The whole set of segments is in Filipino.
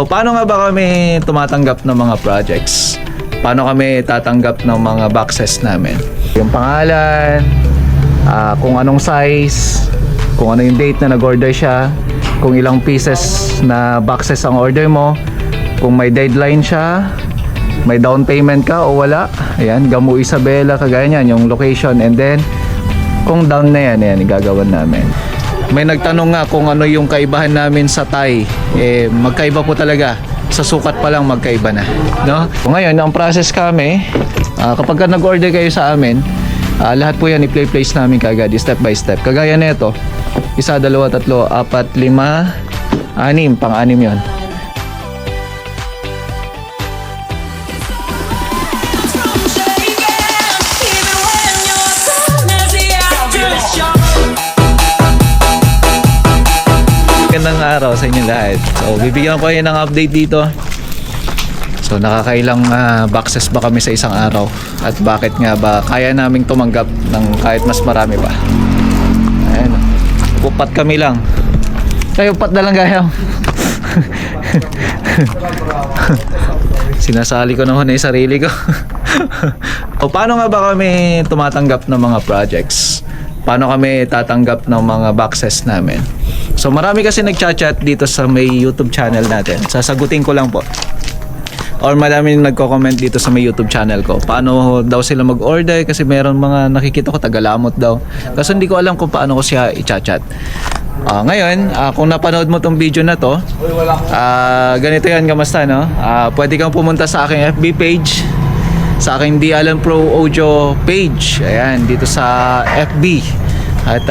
Paano nga ba kami tumatanggap ng mga projects? Paano kami tatanggap ng mga boxes namin? Yung pangalan, kung anong size, kung ano yung date na nag-order siya, kung ilang pieces na boxes ang order mo, kung may deadline siya, may down payment ka o wala. Ayan, Gamu Isabela, kagaya niyan, yung location. And then, kung down na yan, igagawan namin. May nagtanong nga kung ano yung kaibahan namin sa Thai. Magkaiba po talaga. Sa sukat pa lang magkaiba na, no? So, ngayon, ang process kami, kapag nag-order kayo sa amin, lahat po yan i-place namin kagad, step by step. Kagaya nito, 1, 2, 3, 4, 5, 6, pang-anim yon. Magandang araw sa inyo lahat. So, bibigyan ko kayo ng update dito. So, nakakailang boxes ba kami sa isang araw? At bakit nga ba kaya naming tumanggap ng kahit mas marami pa? Ayan. Upat kami lang. Kayo, upat na lang kayo. Sinasali ko naman yung sarili ko. O, paano nga ba kami tumatanggap ng mga projects? Paano kami tatanggap ng mga boxes namin? So marami kasi nagchat-chat dito sa may YouTube channel natin. Sasagutin ko lang po. Or marami nagko-comment dito sa may YouTube channel ko. Paano daw sila mag-order kasi meron mga nakikita ko tagalamot daw. Kasi hindi ko alam kung paano ko siya i-chat-chat. Ngayon, kung napanood mo tong video na to, ganito yan, kamusta, no? Pwede kang pumunta sa aking FB page, sa aking Di Alan Pro Audio page. Ayan, dito sa FB. At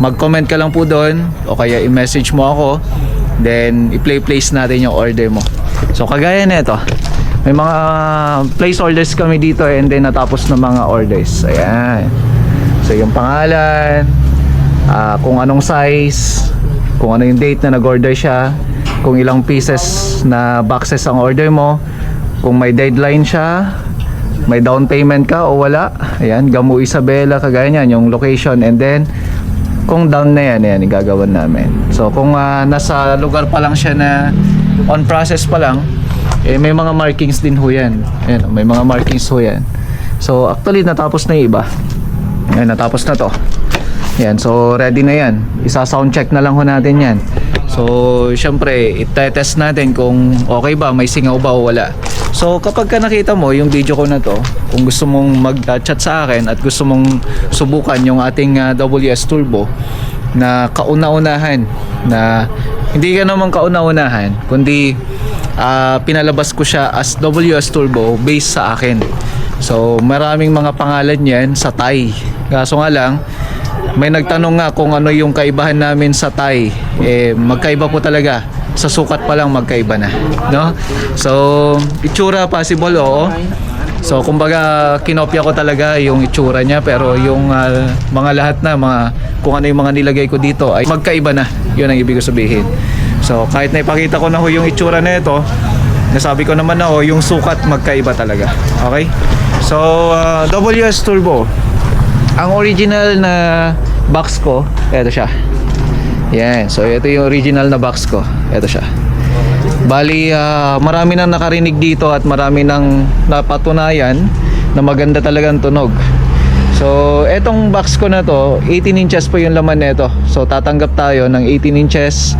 mag-comment ka lang po doon o kaya i-message mo ako, then i-place natin yung order mo. So kagaya nito, may mga place orders kami dito and then natapos na mga orders. Ayan. So yung pangalan, kung anong size, kung ano yung date na nag-order siya, kung ilang pieces na boxes ang order mo, kung may deadline siya, may down payment ka o wala. Ayan, Gamu Isabela, kagaya niyan, yung location. And then kung down na yan, igagawan namin. So kung nasa lugar pa lang siya na on process pa lang, may mga markings din ho yan. Ayan, may mga markings ho yan. So actually natapos na yung iba. Ayan, natapos na to. Ayan, so ready na yan. Isa-sound check na lang ho natin yan. So syempre itetest natin kung okay ba, may singaw ba o wala. So kapag ka nakita mo yung video ko na to, kung gusto mong mag-chat sa akin at gusto mong subukan yung ating WS Turbo na kauna-unahan, na hindi ka naman kauna-unahan, kundi pinalabas ko siya as WS Turbo based sa akin. So maraming mga pangalan yan sa Thai. Kaso nga lang, may nagtanong nga kung ano yung kaibahan namin sa Thai. Magkaiba po talaga. Sa sukat pa lang magkaiba na, no? So itsura possible, oo. So kumbaga kinopya ko talaga yung itsura niya, pero yung mga lahat na kung ano yung mga nilagay ko dito ay magkaiba na. Yun ang ibig sabihin. So kahit na ipakita ko na ho yung itsura na ito, nasabi ko naman na ho yung sukat magkaiba talaga. Okay? So WS Turbo, ang original na box ko, eto siya. Yan, so ito yung original na box ko. Ito siya. Bali, marami nang nakarinig dito at marami nang napatunayan na maganda talagang tunog. So, etong box ko na to, 18 inches po yung laman nito. So, tatanggap tayo ng 18 inches.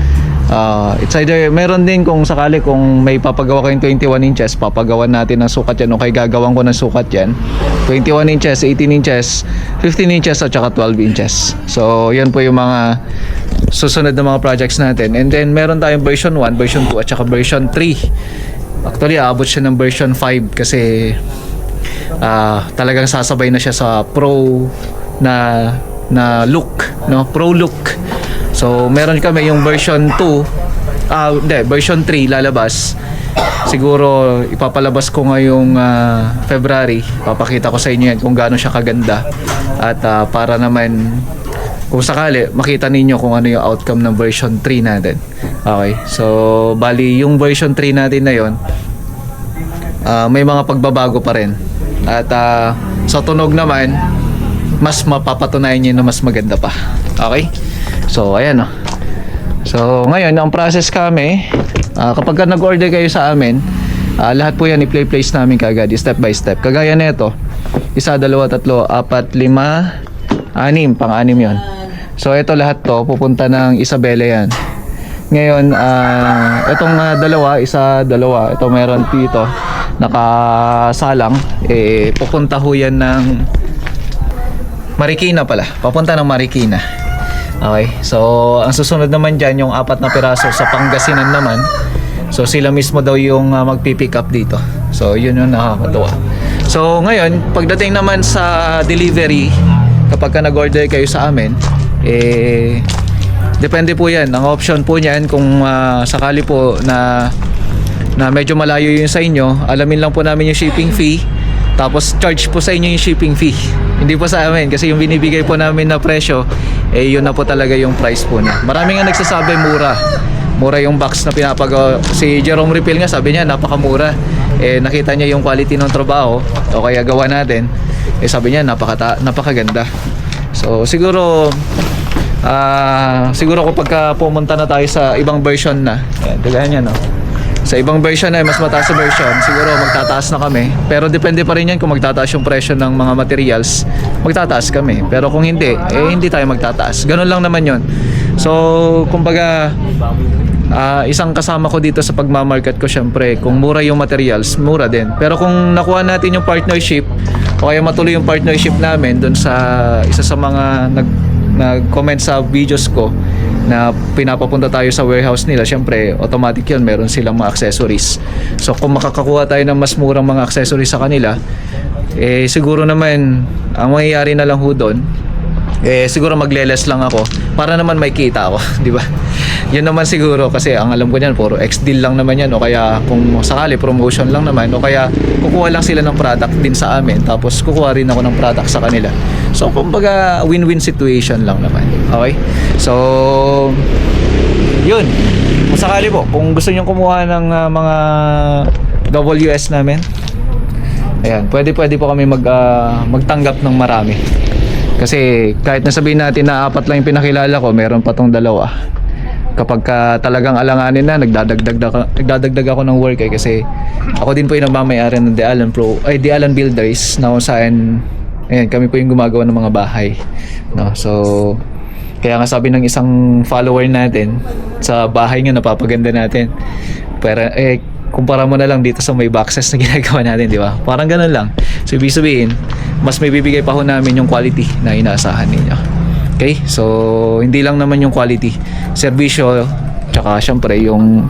It's either, meron din kung sakali kung may papagawa kayong 21 inches, papagawan natin ng sukat yan o kay gagawan ko ng sukat yan. 21 inches, 18 inches, 15 inches at saka 12 inches. So, yan po yung mga susunod na mga projects natin. And then meron tayong version 1, version 2 at saka version 3. Actually aabot siya ng version 5 kasi talagang sasabay na siya sa pro na look, no? Pro look. So meron kami yung version 2, version 3 lalabas. Siguro ipapalabas ko ngayong February. Papakita ko sa inyo yan kung gaano siya kaganda. At para naman kung sakali makita ninyo kung ano yung outcome ng version 3 natin. Okay, so bali yung version 3 natin na yon, may mga pagbabago pa rin. At sa tunog naman, mas mapapatunayan nyo na mas maganda pa. Okay, so ayan o. So ngayon ang process kami, Kapag ka nag-order kayo sa amin, lahat po yan i-place namin kagad, step by step. Kagaya nito, 1, 2, 3, 4, 5, 6, pang-anim yon. So ito lahat to pupunta ng Isabela yan. Ngayon, itong dalawa, ito meron dito nakasalang, pupunta ho yan ng Marikina pala, papunta ng Marikina. Okay, so ang susunod naman dyan, yung 4 na piraso sa Pangasinan naman. So sila mismo daw yung magpipick up dito. So yun yung nakakatuwa. So ngayon, pagdating naman sa delivery, kapag ka nag-order kayo sa amin, depende po yan. Ang option po niyan, kung sakali po na medyo malayo yun sa inyo, alamin lang po namin yung shipping fee, tapos charge po sa inyo yung shipping fee. Hindi po sa amin, kasi yung binibigay po namin na presyo, yun na po talaga yung price po na. Marami nga nagsasabi mura yung box na pinapagawa. Si Jerome Refill nga, sabi niya napakamura. Nakita niya yung quality ng trabaho o kaya gawa natin, sabi niya napakaganda. So siguro kapag pumunta na tayo sa ibang version na, tignan niya, no? Sa ibang version na mas mataas na version, siguro magtataas na kami. Pero depende pa rin yan kung magtataas yung presyo ng mga materials, magtataas kami. Pero kung hindi, hindi tayo magtataas. Ganun lang naman yon. So kumbaga, isang kasama ko dito sa pagmamarket ko, syempre kung mura yung materials, mura din. Pero kung nakuha natin yung partnership, o kaya matuloy yung partnership namin dun sa isa sa mga nag-comment sa videos ko na pinapapunta tayo sa warehouse nila, syempre automatic yun, meron silang mga accessories. So kung makakakuha tayo ng mas murang mga accessories sa kanila, siguro naman ang mangyayari na lang ho doon, siguro magle-less lang ako para naman may kita ako, di ba? Yun naman siguro, kasi ang alam ko niyan puro ex-deal lang naman yan, o kaya kung sakali promotion lang naman, o kaya kukuha lang sila ng product din sa amin, tapos kukuha rin ako ng product sa kanila. So kumbaga win-win situation lang naman. Okay? So yun, kung sakali po, kung gusto niyo kumuha ng mga WS namin, ayan, pwede po kami magtanggap ng marami. Kasi kahit nasabihin natin na 4 lang yung pinakilala ko, meron pa tong 2. Kapag talagang alanganin na, nagdadagdag ako ng work, kasi ako din po yung nagmamayari ng The Allen Builders, na kung saan kami po yung gumagawa ng mga bahay, no? So kaya nga sabi ng isang follower natin, sa bahay nga napapaganda natin, pero kumpara mo na lang dito sa may boxes na ginagawa natin, di ba? Parang ganun lang. So ibig sabihin, mas may bibigay pa ho namin yung quality na inaasahan ninyo. Okay? So hindi lang naman yung quality, serbisyo, tsaka syempre yung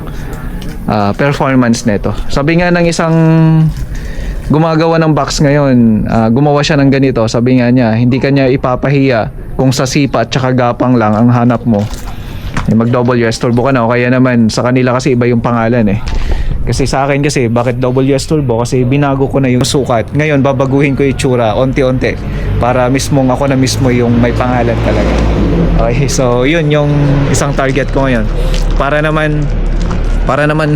performance nito. Sabi nga ng isang gumagawa ng box ngayon, gumawa siya ng ganito, sabi nga niya, hindi kanya ipapahiya kung sa sipa at tsaka gapang lang ang hanap mo, mag WS Turbo ka na, o kaya naman sa kanila kasi iba yung pangalan. Kasi sa akin kasi, bakit WS Turbo? Kasi binago ko na yung sukat. Ngayon, babaguhin ko yung tsura, onti-onti. Para mismo ako na mismo yung may pangalan talaga. Okay, so yun yung isang target ko ngayon. Para naman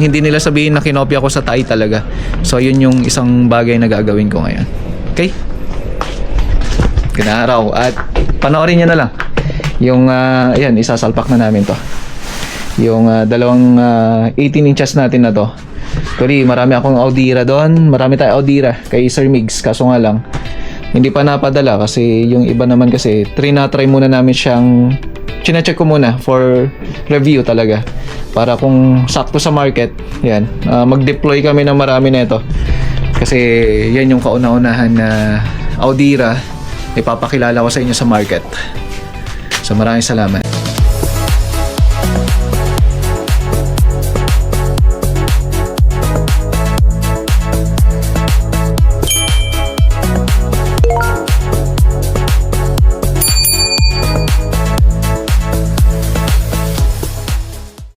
hindi nila sabihin na kinopya ko sa Thai talaga. So yun yung isang bagay na gagawin ko ngayon. Okay? Kinaraw. At panoorin nyo na lang. Yung, ayan, isasalpak na namin to. Yung dalawang 18 inches natin na to. Actually, marami akong Audira doon. Marami tayong Audira kay Sir Migs. Kaso nga lang, hindi pa napadala kasi yung iba naman kasi try muna namin siyang chine-check ko muna for review talaga. Para kung sakto sa market, yan, mag-deploy kami ng marami na ito. Kasi yan yung kauna-unahan na Audira ipapakilala ko sa inyo sa market. So maraming salamat.